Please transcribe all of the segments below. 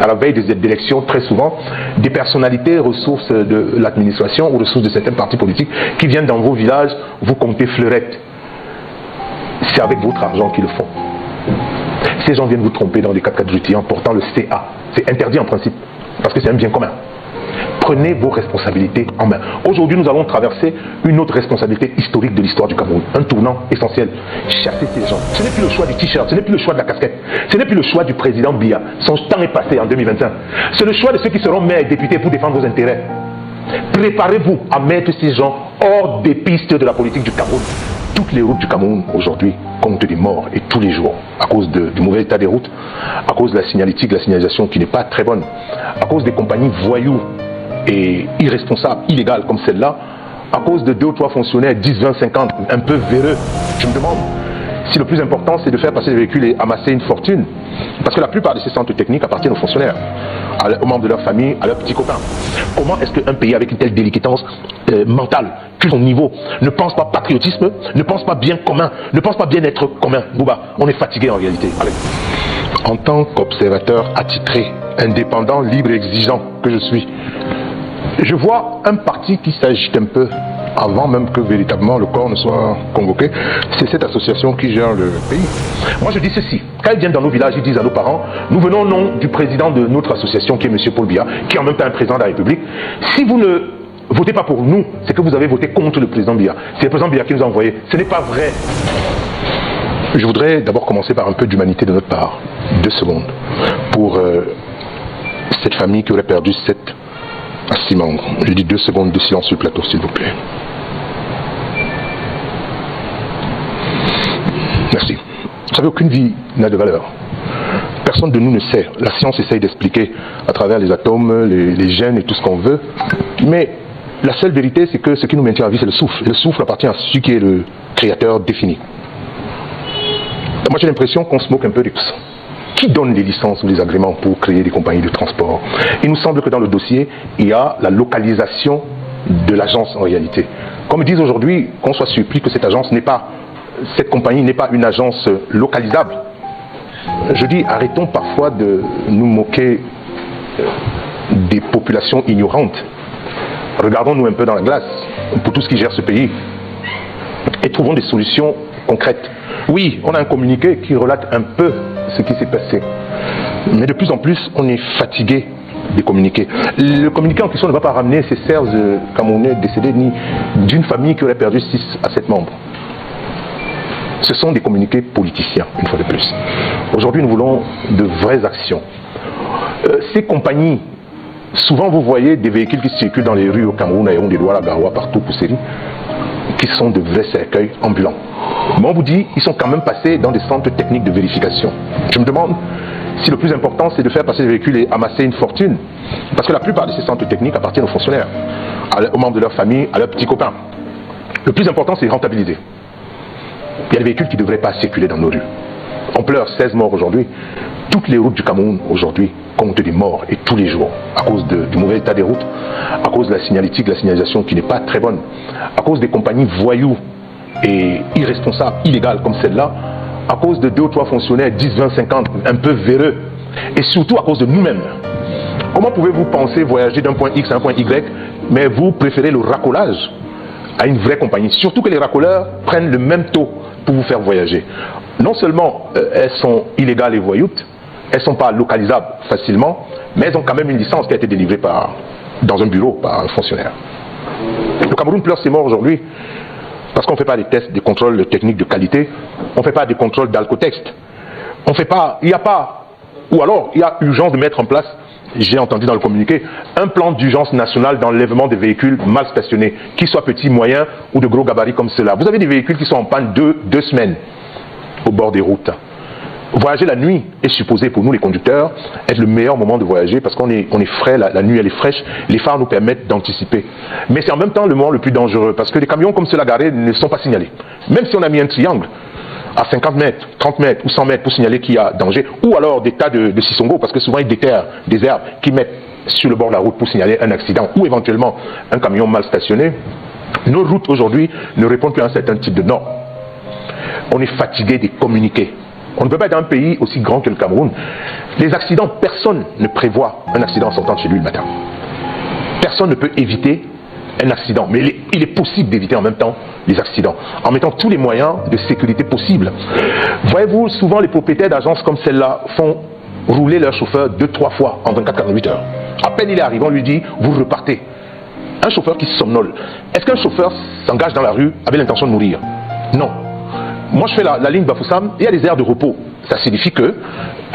à la veille des élections, très souvent, des personnalités ressources de l'administration ou ressources de certains partis politiques qui viennent dans vos villages vous compter fleurettes. C'est avec votre argent qu'ils le font. Ces gens viennent vous tromper dans des 4x4 jutillants portant le CA. C'est interdit en principe, parce que c'est un bien commun. Prenez vos responsabilités en main. Aujourd'hui, nous allons traverser une autre responsabilité historique de l'histoire du Cameroun. Un tournant essentiel. Chasser ces gens. Ce n'est plus le choix du t-shirt, ce n'est plus le choix de la casquette. Ce n'est plus le choix du président Biya. Son temps est passé en 2025. C'est le choix de ceux qui seront maires et députés pour défendre vos intérêts. Préparez-vous à mettre ces gens hors des pistes de la politique du Cameroun. Toutes les routes du Cameroun aujourd'hui comptent des morts et tous les jours à cause du mauvais état des routes, à cause de la signalétique, la signalisation qui n'est pas très bonne, à cause des compagnies voyous et irresponsables, illégales comme celle-là, à cause de 2 ou 3 fonctionnaires 10, 20, 50, un peu véreux. Je me demande si le plus important c'est de faire passer les véhicules et amasser une fortune, parce que la plupart de ces centres techniques appartiennent aux fonctionnaires, aux membres de leur famille, à leurs petits copains. Comment est-ce qu'un pays avec une telle délicatesse mentale, que son niveau, ne pense pas patriotisme, ne pense pas bien commun, ne pense pas bien-être commun? Bouba, on est fatigué en réalité. Allez. En tant qu'observateur attitré, indépendant, libre et exigeant que je suis, je vois un parti qui s'agite un peu avant même que véritablement le corps ne soit convoqué. C'est cette association qui gère le pays. Moi je dis ceci, quand ils viennent dans nos villages, ils disent à nos parents, nous venons au nom du président de notre association qui est M. Paul Biya, qui est en même temps un président de la République. Si vous ne votez pas pour nous, c'est que vous avez voté contre le président Biya. C'est le président Biya qui nous a envoyé. Ce n'est pas vrai. Je voudrais d'abord commencer par un peu d'humanité de notre part. 2 secondes. Pour cette famille qui aurait perdu 7 à 6 membres. Je dis 2 secondes de silence sur le plateau, s'il vous plaît. Merci. Vous savez, aucune vie n'a de valeur. Personne de nous ne sait. La science essaye d'expliquer à travers les atomes, les gènes et tout ce qu'on veut. Mais la seule vérité, c'est que ce qui nous maintient en vie, c'est le souffle. Et le souffle appartient à celui qui est le créateur défini. Moi, j'ai l'impression qu'on se moque un peu de tout ça. Qui donne les licences ou les agréments pour créer des compagnies de transport? Il nous semble que dans le dossier, il y a la localisation de l'agence en réalité. Comme ils disent aujourd'hui, qu'on soit surpris que cette compagnie n'est pas une agence localisable. Je dis, arrêtons parfois de nous moquer des populations ignorantes. Regardons-nous un peu dans la glace pour tout ce qui gère ce pays et trouvons des solutions concrètes. Oui, on a un communiqué qui relate un peu ce qui s'est passé. Mais de plus en plus, on est fatigué des communiqués. Le communiqué en question ne va pas ramener ces serfs camerounais décédés ni d'une famille qui aurait perdu 6 à 7 membres. Ce sont des communiqués politiciens, une fois de plus. Aujourd'hui, nous voulons de vraies actions. Ces compagnies, souvent vous voyez des véhicules qui circulent dans les rues au Cameroun, à Yaoundé, Douala, Garoua, partout, Pousseri, qui sont de vrais cercueils ambulants. Mais on vous dit, ils sont quand même passés dans des centres techniques de vérification. Je me demande si le plus important c'est de faire passer les véhicules et amasser une fortune. Parce que la plupart de ces centres techniques appartiennent aux fonctionnaires, aux membres de leur famille, à leurs petits copains. Le plus important c'est de rentabiliser. Il y a des véhicules qui ne devraient pas circuler dans nos rues. On pleure 16 morts aujourd'hui. Toutes les routes du Cameroun aujourd'hui comptent des morts et tous les jours à cause du mauvais état des routes, à cause de la signalétique, la signalisation qui n'est pas très bonne, à cause des compagnies voyous et irresponsables, illégales comme celle-là, à cause de 2 ou 3 fonctionnaires 10, 20, 50, un peu véreux, et surtout à cause de nous-mêmes. Comment pouvez-vous penser voyager d'un point X à un point Y, mais vous préférez le racolage à une vraie compagnie? Surtout que les racoleurs prennent le même taux pour vous faire voyager. Non seulement elles sont illégales et voyoutes, elles ne sont pas localisables facilement, mais elles ont quand même une licence qui a été délivrée dans un bureau par un fonctionnaire. Le Cameroun pleure ses morts aujourd'hui parce qu'on ne fait pas des tests, des contrôles techniques de qualité, on ne fait pas des contrôles d'alcotexte, on fait pas, il n'y a pas, ou alors il y a urgence de mettre en place, j'ai entendu dans le communiqué, un plan d'urgence national d'enlèvement des véhicules mal stationnés, qu'ils soient petits, moyens ou de gros gabarits comme ceux-là. Vous avez des véhicules qui sont en panne 2 semaines au bord des routes. Voyager la nuit est supposé pour nous les conducteurs être le meilleur moment de voyager parce qu'on est frais, la nuit elle est fraîche, les phares nous permettent d'anticiper. Mais c'est en même temps le moment le plus dangereux parce que les camions comme ceux-là garés ne sont pas signalés. Même si on a mis un triangle à 50 mètres, 30 mètres ou 100 mètres pour signaler qu'il y a danger, ou alors des tas de sissongo parce que souvent ils déterrent des herbes qui mettent sur le bord de la route pour signaler un accident ou éventuellement un camion mal stationné, nos routes aujourd'hui ne répondent plus à un certain type de normes. On est fatigué des communiqués. On ne peut pas être un pays aussi grand que le Cameroun. Les accidents, personne ne prévoit un accident en sortant de chez lui le matin. Personne ne peut éviter un accident, mais il est possible d'éviter en même temps les accidents, en mettant tous les moyens de sécurité possibles. Voyez-vous, souvent les propriétaires d'agences comme celle-là font rouler leur chauffeur 2-3 fois en 24-48 heures. À peine il est arrivé, on lui dit, vous repartez. Un chauffeur qui somnole, est-ce qu'un chauffeur s'engage dans la rue avec l'intention de mourir? Non. Moi je fais la ligne Bafoussam, il y a des aires de repos. Ça signifie que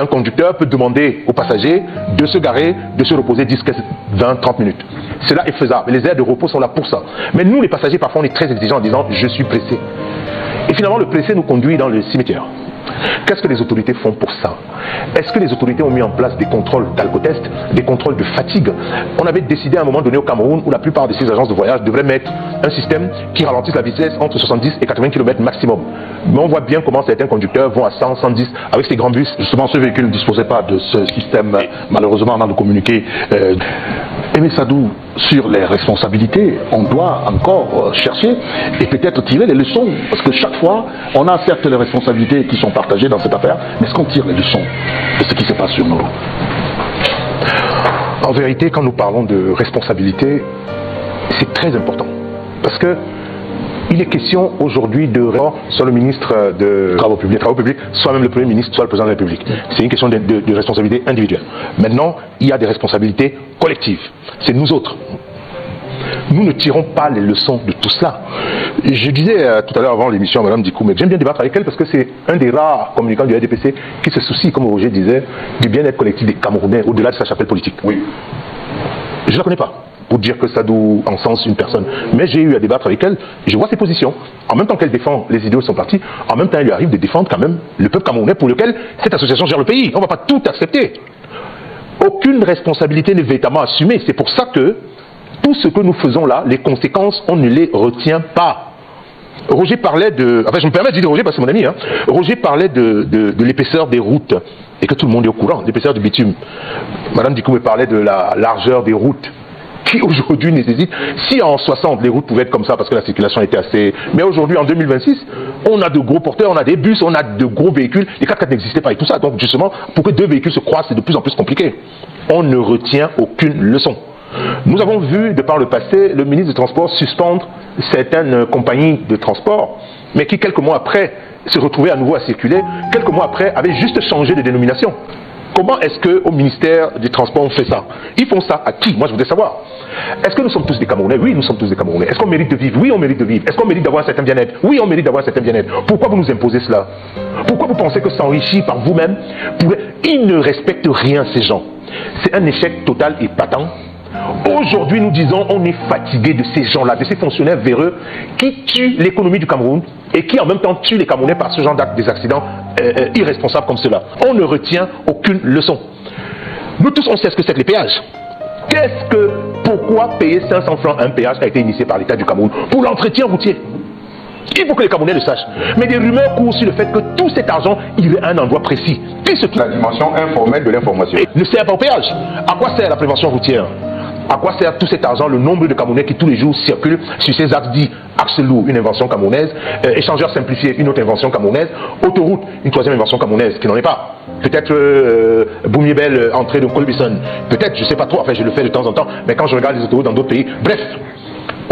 un conducteur peut demander aux passagers de se garer, de se reposer 10, 15, 20, 30 minutes. Cela est faisable. Les aires de repos sont là pour ça. Mais nous les passagers, parfois on est très exigeants en disant je suis pressé. Et finalement le pressé nous conduit dans le cimetière. Qu'est-ce que les autorités font pour ça? Est-ce que les autorités ont mis en place des contrôles d'alcotest, des contrôles de fatigue? On avait décidé à un moment donné au Cameroun où la plupart de ces agences de voyage devraient mettre un système qui ralentisse la vitesse entre 70 et 80 km maximum. Mais on voit bien comment certains conducteurs vont à 100, 110 avec ces grands bus. Justement, ce véhicule ne disposait pas de ce système. Malheureusement, on a de communiquer. Aimé Sadou, sur les responsabilités, on doit encore chercher et peut-être tirer les leçons. Parce que chaque fois, on a certes les responsabilités qui sont partagées dans cette affaire, mais est-ce qu'on tire les leçons de ce qui se passe sur nos routes? En vérité, quand nous parlons de responsabilité, c'est très important. Parce que il est question aujourd'hui de soit le ministre des Travaux publics, soit même le Premier ministre, soit le Président de la République. C'est une question de responsabilité individuelle. Maintenant, il y a des responsabilités collectives. C'est nous autres. Nous ne tirons pas les leçons de tout cela. Je disais tout à l'heure avant l'émission à Mme Dikou, mais j'aime bien débattre avec elle parce que c'est un des rares communicants du RDPC qui se soucie, comme Roger disait, du bien-être collectif des Camerounais au-delà de sa chapelle politique. Oui. Je ne la connais pas pour dire que Sadou encense une personne. Mais j'ai eu à débattre avec elle, je vois ses positions. En même temps qu'elle défend les idéaux de son parti, en même temps il lui arrive de défendre quand même le peuple camerounais pour lequel cette association gère le pays. On ne va pas tout accepter. Aucune responsabilité n'est véritablement assumée. C'est pour ça que tout ce que nous faisons là, les conséquences, on ne les retient pas. Roger parlait de... Enfin, je me permets de dire Roger parce que c'est mon ami. Hein. Roger parlait de l'épaisseur des routes et que tout le monde est au courant, l'épaisseur du bitume. Madame Dikou me parlait de la largeur des routes qui aujourd'hui nécessite... Si en 60, les routes pouvaient être comme ça parce que la circulation était assez... Mais aujourd'hui, en 2026, on a de gros porteurs, on a des bus, on a de gros véhicules. Les 4x4 n'existaient pas et tout ça. Donc justement, pour que deux véhicules se croisent, c'est de plus en plus compliqué. On ne retient aucune leçon. Nous avons vu, de par le passé, le ministre des Transports suspendre certaines compagnies de transport, mais qui, quelques mois après, se retrouvaient à nouveau à circuler, quelques mois après, avaient juste changé de dénomination. Comment est-ce qu'au ministère des Transports on fait ça? Ils font ça à qui? Moi je voudrais savoir. Est-ce que nous sommes tous des Camerounais? Oui, nous sommes tous des Camerounais. Est-ce qu'on mérite de vivre? Oui, on mérite de vivre. Est-ce qu'on mérite d'avoir un certain bien-être? Oui, on mérite d'avoir un certain bien-être. Pourquoi vous nous imposez cela? Pourquoi vous pensez que s'enrichir par vous-même pourrait... Ils ne respectent rien, ces gens. C'est un échec total et patent. Aujourd'hui, nous disons on est fatigué de ces gens-là, de ces fonctionnaires véreux qui tuent l'économie du Cameroun et qui en même temps tuent les Camerounais par ce genre d'actes, des accidents irresponsables comme cela. On ne retient aucune leçon. Nous tous, on sait ce que c'est que les péages. Pourquoi payer 500 francs un péage qui a été initié par l'État du Cameroun pour l'entretien routier? Il faut que les Camerounais le sachent. Mais des rumeurs courent sur le fait que tout cet argent irait à un endroit précis. La dimension informelle de l'information. Ne sert pas au péage. À quoi sert la prévention routière? À quoi sert tout cet argent, le nombre de Camerounais qui tous les jours circulent sur ces axes dits axe lourd, une invention camerounaise, échangeur simplifié, une autre invention camerounaise, autoroute, une troisième invention camerounaise qui n'en est pas. Peut-être Boumiebel, entrée de Colbison, peut-être, je ne sais pas trop, enfin je le fais de temps en temps, mais quand je regarde les autoroutes dans d'autres pays, bref,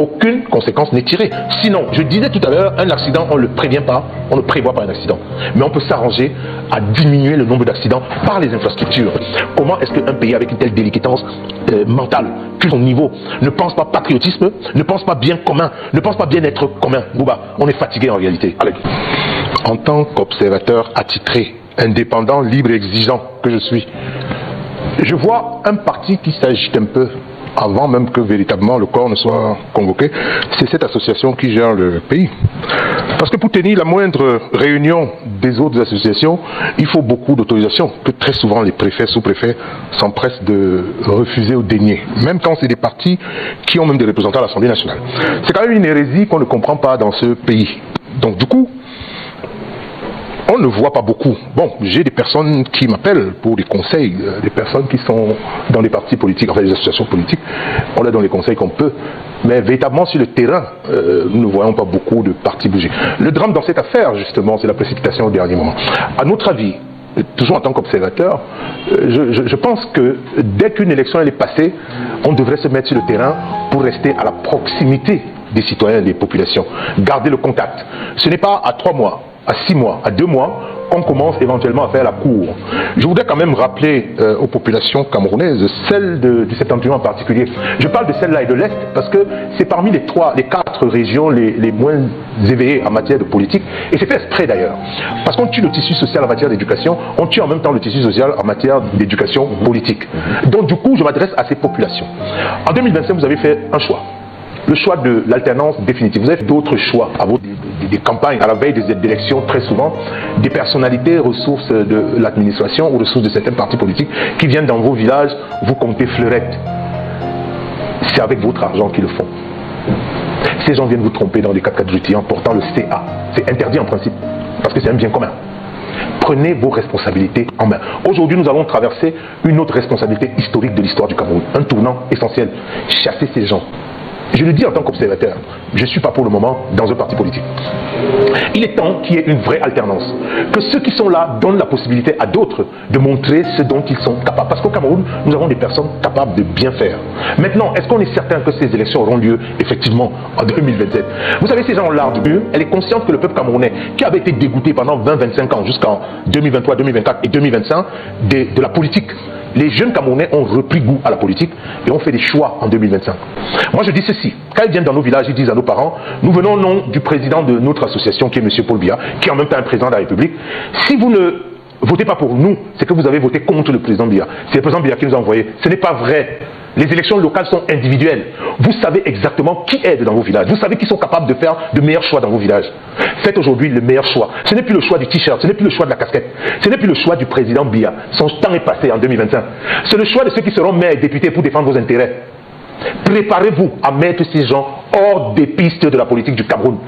aucune conséquence n'est tirée. Sinon, je disais tout à l'heure, un accident, on ne le prévient pas, on ne prévoit pas un accident. Mais on peut s'arranger à diminuer le nombre d'accidents par les infrastructures. Comment est-ce qu'un pays avec une telle délicatesse mentale, plus son niveau, ne pense pas patriotisme, ne pense pas bien commun, ne pense pas bien-être commun? Bouba, on est fatigué en réalité. Allez. En tant qu'observateur attitré, indépendant, libre et exigeant que je suis, je vois un parti qui s'agite un peu avant même que véritablement le corps ne soit convoqué, c'est cette association qui gère le pays. Parce que pour tenir la moindre réunion des autres associations, il faut beaucoup d'autorisation, que très souvent les préfets, sous-préfets s'empressent de refuser ou dénier, même quand c'est des partis qui ont même des représentants à l'Assemblée nationale. C'est quand même une hérésie qu'on ne comprend pas dans ce pays. Donc du coup, On ne voit pas beaucoup. Bon, j'ai des personnes qui m'appellent pour des conseils, des personnes qui sont dans les partis politiques, enfin les associations politiques. On est dans les conseils qu'on peut. Mais véritablement sur le terrain, nous ne voyons pas beaucoup de partis bouger. Le drame dans cette affaire, justement, c'est la précipitation au dernier moment. À notre avis, toujours en tant qu'observateur, je pense que dès qu'une élection elle est passée, on devrait se mettre sur le terrain pour rester à la proximité des citoyens et des populations. Garder le contact. Ce n'est pas à 3 mois, à 6 mois, à 2 mois qu'on commence éventuellement à faire la cour. Je voudrais quand même rappeler aux populations camerounaises, celles du septentrion en particulier. Je parle de celle-là et de l'Est parce que c'est parmi les 4 régions les moins éveillées en matière de politique. Et c'est fait exprès d'ailleurs. Parce qu'on tue le tissu social en matière d'éducation, on tue en même temps le tissu social en matière d'éducation politique. Donc du coup, je m'adresse à ces populations. En 2025, vous avez fait un choix. Le choix de l'alternance définitive. Vous avez d'autres choix à vos des campagnes à la veille des élections, très souvent, des personnalités, ressources de l'administration ou ressources de certains partis politiques qui viennent dans vos villages vous compter fleurettes. C'est avec votre argent qu'ils le font. Ces gens viennent vous tromper dans des 4x4 rutilants portant le CA. C'est interdit en principe, parce que c'est un bien commun. Prenez vos responsabilités en main. Aujourd'hui, nous allons traverser une autre responsabilité historique de l'histoire du Cameroun. Un tournant essentiel. Chasser ces gens. Je le dis en tant qu'observateur, je ne suis pas pour le moment dans un parti politique. Il est temps qu'il y ait une vraie alternance. Que ceux qui sont là donnent la possibilité à d'autres de montrer ce dont ils sont capables. Parce qu'au Cameroun, nous avons des personnes capables de bien faire. Maintenant, est-ce qu'on est certain que ces élections auront lieu effectivement en 2027? Vous savez, ces gens ont l'art du mieux. Elle est consciente que le peuple camerounais, qui avait été dégoûté pendant 20-25 ans jusqu'en 2023, 2024 et 2025 de la politique, les jeunes Camerounais ont repris goût à la politique et ont fait des choix en 2025. Moi je dis ceci, quand ils viennent dans nos villages, ils disent à nos parents, nous venons au nom du président de notre association qui est M. Paul Biya, qui est en même temps un président de la République. Si vous ne votez pas pour nous, c'est que vous avez voté contre le président Biya. C'est le président Biya qui nous a envoyé. Ce n'est pas vrai. Les élections locales sont individuelles. Vous savez exactement qui aide dans vos villages. Vous savez qui sont capables de faire de meilleurs choix dans vos villages. Faites aujourd'hui le meilleur choix. Ce n'est plus le choix du t-shirt, ce n'est plus le choix de la casquette. Ce n'est plus le choix du président Biya. Son temps est passé en 2025. C'est le choix de ceux qui seront maires et députés pour défendre vos intérêts. Préparez-vous à mettre ces gens hors des pistes de la politique du Cameroun.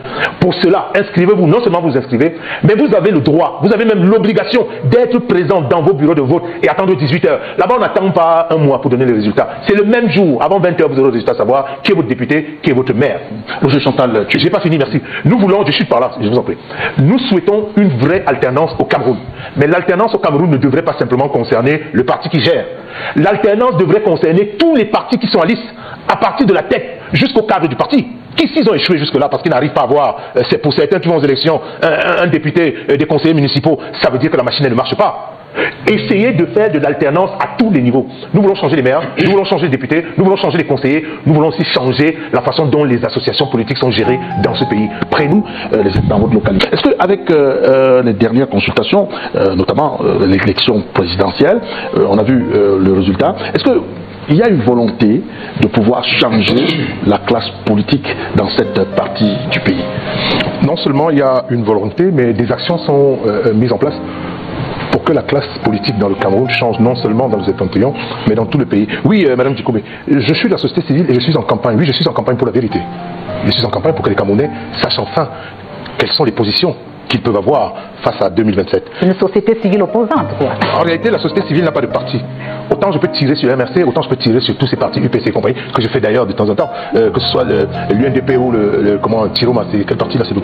Pour cela, inscrivez-vous, non seulement vous inscrivez, mais vous avez le droit, vous avez même l'obligation d'être présent dans vos bureaux de vote et attendre 18 heures. Là-bas, on n'attend pas un mois pour donner les résultats. C'est le même jour, avant 20 heures, vous aurez le résultat, savoir qui est votre député, qui est votre maire. Roger Chantal, je n'ai pas fini, merci. Nous voulons, je suis par là, je vous en prie. Nous souhaitons une vraie alternance au Cameroun. Mais l'alternance au Cameroun ne devrait pas simplement concerner le parti qui gère. L'alternance devrait concerner tous les partis qui sont en lice, à partir de la tête jusqu'au cadre du parti. Qui s'ils ont échoué jusque-là parce qu'ils n'arrivent pas à avoir, c'est pour certains qui vont aux élections, un député, des conseillers municipaux, ça veut dire que la machine ne marche pas. Essayez de faire de l'alternance à tous les niveaux. Nous voulons changer les maires, nous voulons changer les députés, nous voulons changer les conseillers, nous voulons aussi changer la façon dont les associations politiques sont gérées dans ce pays. Près-nous, dans votre localité. Est-ce qu'avec les dernières consultations, notamment l'élection présidentielle, on a vu le résultat, est-ce que il y a une volonté de pouvoir changer la classe politique dans cette partie du pays? Non seulement il y a une volonté, mais des actions sont mises en place pour que la classe politique dans le Cameroun change, non seulement dans le septentrion, mais dans tout le pays. Oui, Madame Dikobe, je suis de la société civile et je suis en campagne. Oui, je suis en campagne pour la vérité. Je suis en campagne pour que les Camerounais sachent enfin quelles sont les positions qu'ils peuvent avoir face à 2027. Une société civile opposante, quoi. En réalité, la société civile n'a pas de parti. Autant je peux tirer sur MRC, autant je peux tirer sur tous ces partis UPC et compagnie, que je fais d'ailleurs de temps en temps, que ce soit l'UNDP ou comment Tiroma, c'est quel parti là, c'est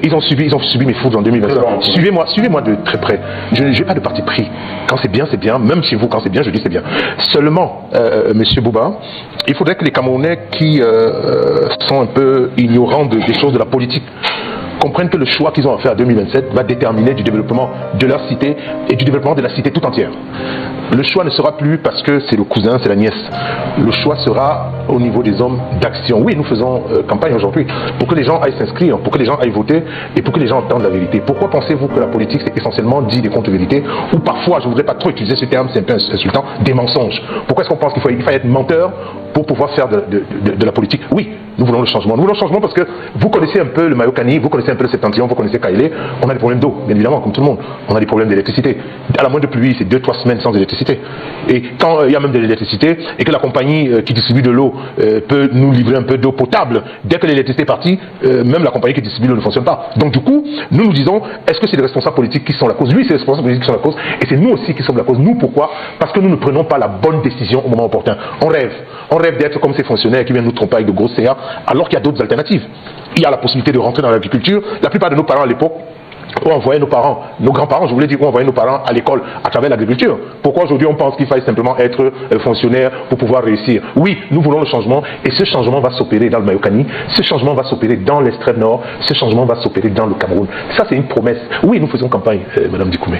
ils ont subi mes foudres en 2025. Suivez-moi de très près. Je n'ai pas de parti pris. Quand c'est bien, même chez vous, quand c'est bien, je dis c'est bien. Seulement, Monsieur Bouba, il faudrait que les Camerounais qui sont un peu ignorants des choses de la politique comprennent que le choix qu'ils ont à faire en 2027 va déterminer du développement de leur cité et du développement de la cité tout entière. Le choix ne sera plus parce que c'est le cousin, c'est la nièce. Le choix sera au niveau des hommes d'action. Oui, nous faisons campagne aujourd'hui pour que les gens aillent s'inscrire, pour que les gens aillent voter et pour que les gens entendent la vérité. Pourquoi pensez-vous que la politique c'est essentiellement dit des contre-vérités ou parfois, je ne voudrais pas trop utiliser ce terme, c'est un peu insultant, des mensonges? Pourquoi est-ce qu'on pense qu'il faut être menteur pour pouvoir faire de la politique? Oui, nous voulons le changement. Nous voulons le changement parce que vous connaissez un peu le Mayokani, vous connaissez un peu le Septentrion, vous connaissez Kaélé. On a des problèmes d'eau, bien évidemment, comme tout le monde. On a des problèmes d'électricité. À la moindre pluie, c'est 2-3 semaines sans électricité. Et quand il y a même de l'électricité et que la compagnie qui distribue de l'eau peut nous livrer un peu d'eau potable, dès que l'électricité est partie, même la compagnie qui distribue l'eau ne fonctionne pas. Donc du coup, nous disons, est-ce que c'est les responsables politiques qui sont la cause? Oui, c'est les responsables politiques qui sont la cause. Et c'est nous aussi qui sommes la cause. Nous, pourquoi? Parce que nous ne prenons pas la bonne décision au moment opportun. On rêve d'être comme ces fonctionnaires qui viennent nous tromper avec de grosses CA, alors qu'il y a d'autres alternatives. Il y a la possibilité de rentrer dans l'agriculture. La plupart de nos parents à l'époque ont envoyé nos parents, nos grands-parents, je voulais dire, ont envoyé nos parents à l'école à travers l'agriculture. Pourquoi aujourd'hui on pense qu'il faille simplement être fonctionnaire pour pouvoir réussir? Oui, nous voulons le changement et ce changement va s'opérer dans le Mayokani, ce changement va s'opérer dans l'extrême nord, ce changement va s'opérer dans le Cameroun. Ça c'est une promesse. Oui, nous faisons campagne, Madame Dikoumé.